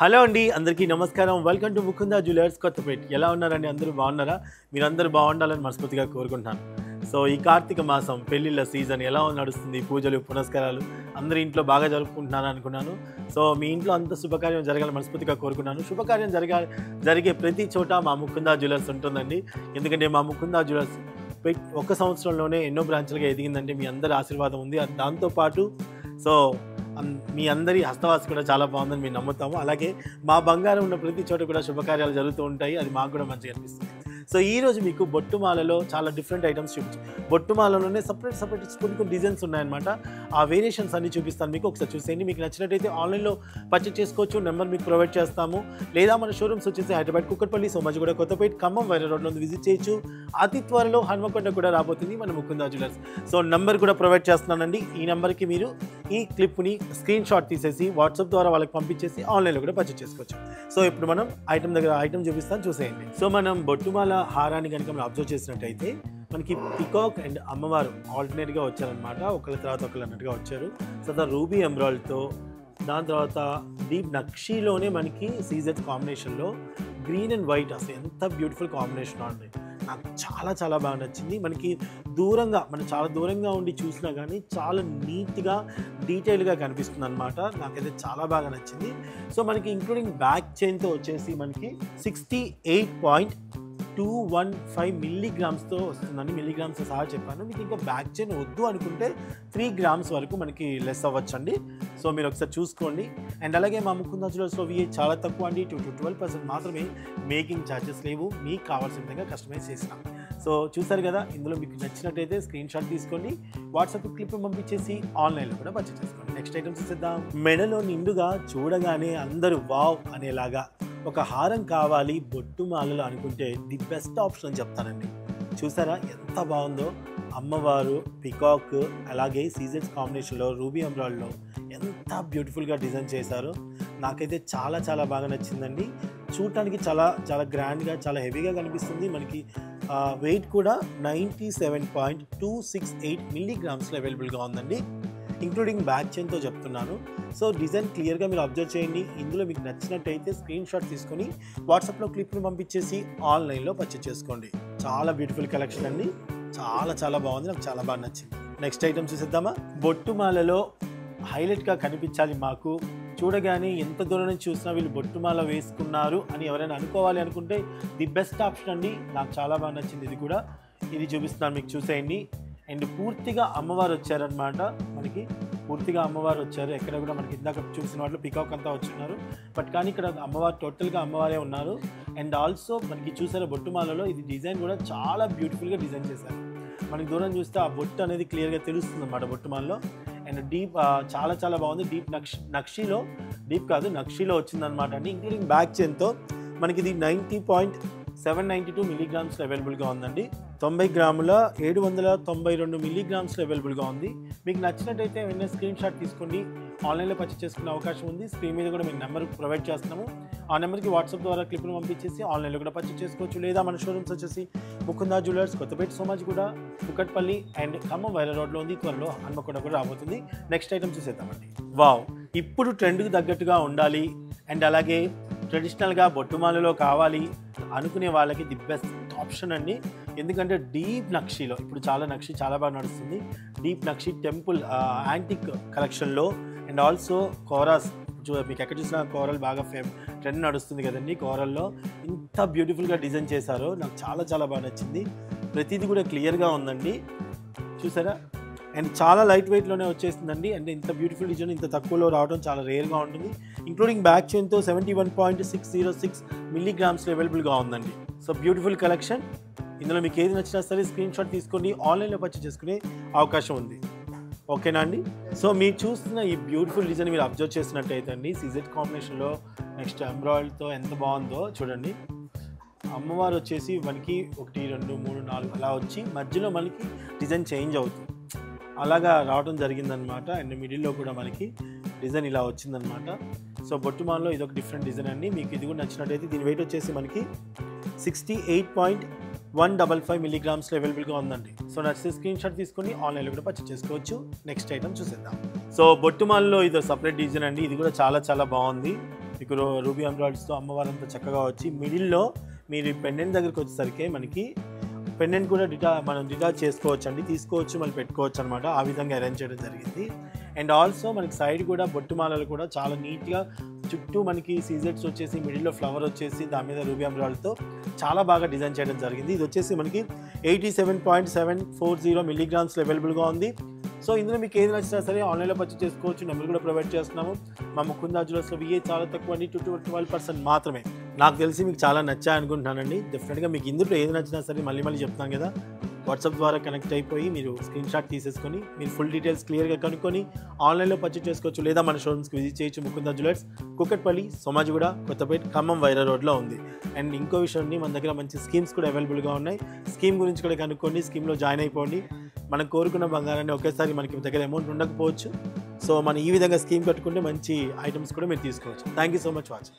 Hello అండి, అందరికీ నమస్కారం. Welcome to Mukunda jewellers Kothapet. ఎలా ఉన్నారండి? అందరూ బాగున్నారా? మీరందరూ బాగుండాలని మనస్ఫూర్తిగా కోరుకుంటున్నాను. సో ఈ కార్తీక మాసం పెళ్ళిళ్ళ సీజన్ ఎలా నడుస్తుంది? పూజలు పునస్కారాలు అందరి ఇంట్లో బాగా జరుపుకుంటున్నాను అనుకున్నాను. సో మీ ఇంట్లో అంత శుభకార్యం జరగాలని మనస్ఫూర్తిగా కోరుకున్నాను. శుభకార్యం జరిగే ప్రతి చోట మా ముకుంద జ్యువెలర్స్ ఉంటుందండి. ఎందుకంటే మా ముకుంద జ్యువెలర్స్ ఒక సంవత్సరంలోనే ఎన్నో బ్రాంచ్లుగా ఎదిగిందంటే మీ అందరి ఆశీర్వాదం ఉంది. దాంతోపాటు సో మీ అందరి హస్తవాసి కూడా చాలా బాగుందని మేము నమ్ముతాము. అలాగే మా బంగారం ఉన్న ప్రతి చోట కూడా శుభకార్యాలు జరుగుతూ ఉంటాయి. అది మాకు కూడా మంచిగా అనిపిస్తుంది. సో ఈరోజు మీకు బొట్టుమాలలో చాలా డిఫరెంట్ ఐటమ్స్ బొట్టుమాలలోనే సపరేట్ కొన్ని డిజైన్స్ ఉన్నాయన్నమాట. ఆ వేరియేషన్స్ అన్ని చూపిస్తాను మీకు. ఒకసారి చూసేయండి. మీకు నచ్చినట్టయితే ఆన్లైన్లో పర్చేస్ చేసుకోవచ్చు. నెంబర్ మీకు ప్రొవైడ్ చేస్తాము. లేదా మన షోరూమ్స్ వచ్చేసి హైదరాబాద్, కుక్కట్పల్లి, సోమాజిగూడ, కొత్తపేట, ఖమ్మం, వైరా రోడ్లో విజిట్ చేయొచ్చు. అతి త్వరలో హన్మకొండ కూడా రాబోతుంది మన ముకుంద జ్యువెలర్స్. సో నెంబర్ కూడా ప్రొవైడ్ చేస్తున్నానండి. ఈ నెంబర్కి మీరు ఈ క్లిప్ని స్క్రీన్ షాట్ తీసేసి వాట్సాప్ ద్వారా వాళ్ళకి పంపించేసి ఆన్లైన్లో కూడా పర్చేస్ చేసుకోవచ్చు. సో ఇప్పుడు మనం ఐటమ్ చూపిస్తాను, చూసేయండి. సో మనం బొట్టుమాల హారాన్ని కనుక మనం అబ్జర్వ్ చేసినట్టయితే మనకి పికాక్ అండ్ అమ్మవారు ఆల్టర్నేట్గా వచ్చారనమాట. ఒకళ్ళ తర్వాత ఒకళ్ళు అన్నట్టుగా వచ్చారు. సో రూబీ ఎమరాల్డ్తో, దాని తర్వాత డీప్ నక్షీలోనే మనకి సీజెడ్ కాంబినేషన్లో గ్రీన్ అండ్ వైట్, అసలు ఎంత బ్యూటిఫుల్ కాంబినేషన్ అండి. నాకు చాలా బాగా నచ్చింది. మనం చాలా దూరంగా ఉండి చూసినా కానీ చాలా నీట్గా డీటెయిల్గా కనిపిస్తుంది అనమాట. నాకైతే చాలా బాగా నచ్చింది. సో మనకి ఇంక్లూడింగ్ బ్యాక్ చైన్తో వచ్చేసి మనకి 68.215 మిల్లీగ్రామ్స్తో వస్తుందండి. మిల్లీగ్రామ్స్తో సహా చెప్పాను. మీకు ఇంకా బ్యాక్ చైన్ వద్దు అనుకుంటే 3 గ్రామ్స్ వరకు మనకి లెస్ అవ్వచ్చండి. సో మీరు ఒకసారి చూసుకోండి. అండ్ అలాగే మా ముకుంద జ్యువెలర్స్లో చాలా తక్కువ అండి, 12% మాత్రమే మేకింగ్ ఛార్జెస్ లేవు. మీకు కావాల్సిన విధంగా కస్టమైజ్ చేసినాం. సో చూసారు కదా, ఇందులో మీకు నచ్చినట్టయితే స్క్రీన్ షాట్ తీసుకోండి, వాట్సాప్ క్లిప్ పంపించేసి ఆన్లైన్లో కూడా పర్చేస్ చేసుకోండి. నెక్స్ట్ ఐటమ్స్ చూద్దాం. మెడలో నిండుగా చూడగానే అందరూ వావ్ అనేలాగా ఒక హారం కావాలి బొట్టుమాలలో అనుకుంటే ది బెస్ట్ ఆప్షన్ అని చెప్తానండి. చూసారా ఎంత బాగుందో? అమ్మవారు, పికాక్, అలాగే సీజెడ్స్ కాంబినేషన్లో రూబీ ఎమరాల్డ్లో ఎంత బ్యూటిఫుల్గా డిజైన్ చేశారో నాకైతే చాలా బాగా నచ్చిందండి. చూడటానికి చాలా గ్రాండ్గా, చాలా హెవీగా కనిపిస్తుంది. మనకి వెయిట్ కూడా 97.268 మిల్లీగ్రామ్స్లో అవైలబుల్గా ఉందండి, ఇంక్లూడింగ్ బ్యాక్ చైన్తో చెప్తున్నాను. సో డిజైన్ క్లియర్గా మీరు అబ్జర్వ్ చేయండి. ఇందులో మీకు నచ్చినట్టయితే స్క్రీన్ షాట్ తీసుకొని వాట్సాప్లో క్లిప్ని పంపించేసి ఆన్లైన్లో పర్చేస్ చేసుకోండి. చాలా బ్యూటిఫుల్ కలెక్షన్ అండి. చాలా బాగుంది. నాకు చాలా బాగా నచ్చింది. నెక్స్ట్ ఐటమ్ చూసేద్దామా. బొట్టుమాలలో హైలైట్గా కనిపించాలి మాకు, చూడగానే ఎంత దూరం నుంచి చూసినా వీళ్ళు బొట్టుమాల వేసుకున్నారు అని ఎవరైనా అనుకోవాలి అనుకుంటే ది బెస్ట్ ఆప్షన్ అండి. నాకు చాలా బాగా నచ్చింది. ఇది చూపిస్తున్నాను మీకు, చూసేయండి. అండ్ పూర్తిగా అమ్మవారు వచ్చారనమాట. మనకి పూర్తిగా అమ్మవారు వచ్చారు. ఎక్కడ కూడా మనకి ఇందాక చూసిన వాటిలో పికాక్ అంతా వచ్చున్నారు, బట్ కానీ ఇక్కడ అమ్మవారు టోటల్గా అమ్మవారే ఉన్నారు. అండ్ ఆల్సో మనకి చూసారా బొట్టుమాలలో ఇది డిజైన్ కూడా చాలా బ్యూటిఫుల్గా డిజైన్ చేశారు. మనకి దూరం చూస్తే ఆ బొట్టు అనేది క్లియర్గా తెలుస్తుంది అన్నమాట బొట్టుమాలలో. అండ్ డీప్ చాలా బాగుంది. నక్షీలో వచ్చిందనమాట అండి. ఇంక్లూడింగ్ బ్యాక్ చైన్తో మనకి ఇది 90.792 మిల్లీగ్రామ్స్లో అవైలబుల్గా ఉందండి. 90 గ్రాముల 792 మిల్లీగ్రామ్స్లో అవైలబుల్గా ఉంది. మీకు నచ్చినట్టయితే వెంటనే స్క్రీన్ షాట్ తీసుకోండి, ఆన్లైన్లో పర్చేస్ చేసుకునే అవకాశం ఉంది. స్క్రీన్ మీద కూడా మీకు నెంబర్ ప్రొవైడ్ చేస్తున్నాము. ఆ నెంబర్కి వాట్సాప్ ద్వారా క్లిప్ను పంపించేసి ఆన్లైన్లో కూడా పర్చేస్ చేసుకోవచ్చు. లేదా మన షోరూమ్స్ వచ్చేసి ముకుంద జ్యువెలర్స్, కొత్తపేట, సోమాజిగూడ, కుక్కట్పల్లి అండ్ ఖమ్మం, వైరా రోడ్లో ఉంది. త్వరలో హన్మకొండ కూడా రాబోతుంది. నెక్స్ట్ ఐటమ్ చూసేద్దామండి. వావ్, ఇప్పుడు ట్రెండ్కి తగ్గట్టుగా ఉండాలి అండ్ అలాగే ట్రెడిషనల్గా బొట్టుమాలలో కావాలి అనుకునే వాళ్ళకి ది బెస్ట్ ఆప్షన్ అండి. ఎందుకంటే డీప్ నక్షీలో ఇప్పుడు చాలా బాగా నడుస్తుంది. డీప్ నక్షీ టెంపుల్ యాంటిక్ కలెక్షన్లో అండ్ ఆల్సో కోరాస్, మీకు ఎక్కడ చూసినా కోరల్ బాగా ట్రెండ్ నడుస్తుంది కదండి. కోరల్లో ఇంత బ్యూటిఫుల్గా డిజైన్ చేశారో నాకు చాలా బాగా నచ్చింది. ప్రతిదీ కూడా క్లియర్గా ఉందండి, చూసారా. అండ్ చాలా లైట్ వెయిట్లోనే వచ్చేస్తుందండి. అండ్ ఇంత బ్యూటిఫుల్ డిజైన్ ఇంత తక్కువలో రావడం చాలా రేర్గా ఉంటుంది. ఇంక్లూడింగ్ బ్యాక్ చైన్తో 71.606 మిల్లీగ్రామ్స్లో అవైలబుల్గా ఉందండి. So beautiful collection. ఇందులో మీకు ఏది నచ్చినా సరే స్క్రీన్ షాట్ తీసుకొని ఆన్లైన్లో పర్చేస్ చేసుకునే అవకాశం ఉంది. ఓకేనా అండి. సో మీరు చూస్తున్న ఈ బ్యూటిఫుల్ డిజైన్ మీరు అబ్జర్వ్ చేసినట్టయితే అండి, సీజెడ్ కాంబినేషన్లో నెక్స్ట్ ఎంబ్రాయిడరీతో ఎంత బాగుందో చూడండి. అమ్మవారు వచ్చేసి మనకి 1 2 3 4 అలా వచ్చి మధ్యలో మనకి డిజైన్ చేంజ్ అవుతుంది, అలాగా రావడం జరిగిందనమాట. అండ్ మిడిల్లో కూడా మనకి డిజైన్ ఇలా వచ్చిందనమాట. సో బొట్టుమాలలో ఇదొక డిఫరెంట్ డిజైన్ అండి. మీకు ఇది కూడా నచ్చినట్టయితే దీని వెయిట్ వచ్చేసి మనకి 68.155 మిల్లీగ్రామ్స్లో అవైలబుల్గా ఉందండి. సో నచ్చితే స్క్రీన్ షాట్ తీసుకొని ఆన్లైన్లో కూడా పర్చేస్ చేసుకోవచ్చు. నెక్స్ట్ ఐటమ్ చూసేద్దాం. సో బొట్టుమాలలో ఇది సపరేట్ డిజైన్ అండి. ఇది కూడా చాలా బాగుంది. మీకు రూబీ ఎంబ్రాయిడరీస్తో అమ్మవారంతా చక్కగా వచ్చి మిడిల్లో మీరు పెండెంట్ దగ్గరికి వచ్చేసరికి మనకి పెండెంట్ కూడా మనం డిటాచ్ చేసుకోవచ్చు అండి, తీసుకోవచ్చు మళ్ళీ పెట్టుకోవచ్చు అనమాట. ఆ విధంగా అరేంజ్ చేయడం జరిగింది. అండ్ ఆల్సో మనకి సైడ్ కూడా బొట్టుమాలలు కూడా చాలా నీట్గా చుట్టూ మనకి సీజెట్స్ వచ్చేసి మిడిల్లో ఫ్లవర్ వచ్చేసి దాని మీద రూబీ ఎంబ్రాయిడరీతో చాలా బాగా డిజైన్ చేయడం జరిగింది. ఇది వచ్చేసి మనకి 87.740 మిల్లీగ్రామ్స్ అవైలబుల్గా ఉంది. సో ఇందులో మీకు ఏది నచ్చినా సరే ఆన్లైన్లో పర్చేస్ చేసుకోవచ్చు. నెంబర్ కూడా ప్రొవైడ్ చేస్తున్నాము. మా ముకుందా జ్యువెలర్స్లో ఇవే చాలా తక్కువ అండి, 12% మాత్రమే. నాకు తెలిసి మీకు చాలా నచ్చాయి అనుకుంటున్నానండి. డెఫినెట్గా మీకు ఇందులో ఏది నచ్చినా సరే మళ్ళీ చెప్తాను కదా, వాట్సాప్ ద్వారా కనెక్ట్ అయిపోయి మీరు స్క్రీన్ షాట్ తీసేసుకొని మీరు ఫుల్ డీటెయిల్స్ క్లియర్గా కనుక్కొని ఆన్లైన్లో పర్చేస్ చేసుకోవచ్చు. లేదా మన షోరూమ్స్కి విజిట్ చేయొచ్చు. ముకుందా జ్యువెలర్స్, కుకట్పల్లి, సోమాజిగూడ, కొత్తపేట, ఖమ్మం, వైరా రోడ్లో ఉంది. అండ్ ఇంకో విషయం, మన దగ్గర మంచి స్కీమ్స్ కూడా అవైలబుల్గా ఉన్నాయి. స్కీమ్ గురించి కూడా కనుక్కోండి, స్కీమ్లో జాయిన్ అయిపోండి. మనం కోరుకున్న బంగారాన్ని ఒకేసారి మనకి దగ్గర అమౌంట్ ఉండకపోవచ్చు. సో మనం ఈ విధంగా స్కీమ్ కట్టుకుంటే మంచి ఐటమ్స్ కూడా మీరు తీసుకోవచ్చు. Thank you so much watching.